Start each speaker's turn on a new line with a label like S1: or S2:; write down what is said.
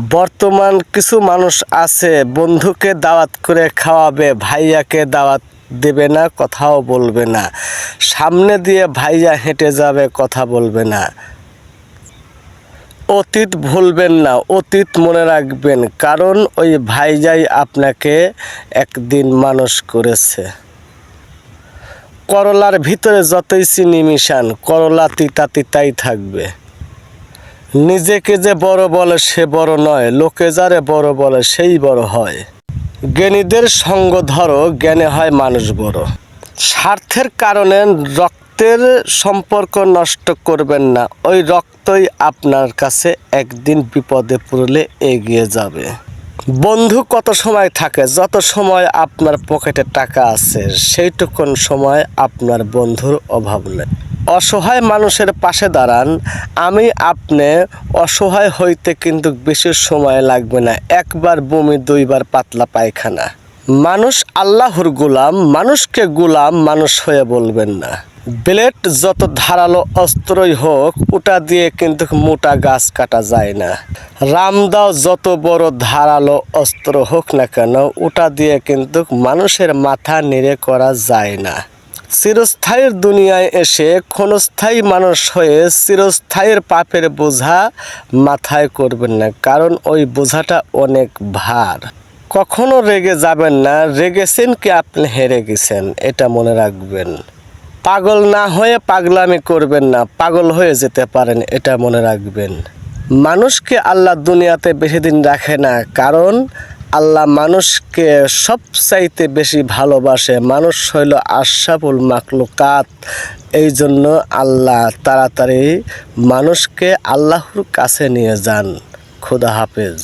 S1: বর্তমান কিছু মানুষ আছে, বন্ধুকে দাওয়াত করে খাওয়াবে, ভাইয়াকে দাওয়াত দেবে না, কথাও বলবে না, সামনে দিয়ে ভাইয়া হেঁটে যাবে, কথা বলবে না। অতীত ভুলবেন না, অতীত মনে রাখবেন, কারণ ওই ভাইজাই আপনাকে একদিন মানুষ করেছে। করলার ভিতরে যতই চিনি মিশান, করলা তিতা তিতাই থাকবে। নিজেকে যে বড় বলে সে বড় নয়, লোকে যারে বড় বলে সেই বড় হয়। জ্ঞানীদের সঙ্গ ধরো, জ্ঞানে হয় মানুষ বড়। স্বার্থের কারণে রক্তের সম্পর্ক নষ্ট করবেন না, ওই রক্তই আপনার কাছে একদিন বিপদে পড়লে এগিয়ে যাবে। বন্ধু কত সময় থাকে? যত সময় আপনার পকেটে টাকা আছে সেইটুকুন সময় আপনার বন্ধুর অভাব নেই। অসহায় মানুষের পাশে দাঁড়ান। আমি আপনি অসহায় হইতে কিন্তু বেশি সময় লাগবে না, একবার বমি, দুইবার পাতলা পায়খানা। মানুষ আল্লাহর গোলাম, মানুষকে গোলাম মানুষ হয়ে বলবেন না। ব্লেড যত ধারালো অস্ত্রই হোক, ওটা দিয়ে কিন্তু মোটা গাছ কাটা যায় না। রামদাও যত বড় ধারালো অস্ত্র হোক না কেন, ওটা দিয়ে কিন্তু মানুষের মাথা নেড়ে করা যায় না। চিরস্থায়ীর দুনিয়ায় এসে ক্ষণস্থায়ী মানুষ হয়ে চিরস্থায়ীর পাপের বোঝা মাথায় করবেন না, কারণ ওই বোঝাটা অনেক ভার। কখনো রেগে যাবেন না, রেগেছেন কি আপনি হেরে গেছেন, এটা মনে রাখবেন। পাগল না হয়ে পাগলামি করবেন না, পাগল হয়ে যেতে পারেন, এটা মনে রাখবেন। মানুষকে আল্লাহ দুনিয়াতে বেশি দিন রাখে না, কারণ আল্লাহ মানুষকে সবচাইতে বেশি ভালোবাসে। মানুষ হইল আশরাফুল মাখলুকাত, এই জন্য আল্লাহ তাড়াতাড়ি মানুষকে আল্লাহর কাছে নিয়ে যান। খোদা হাফেজ।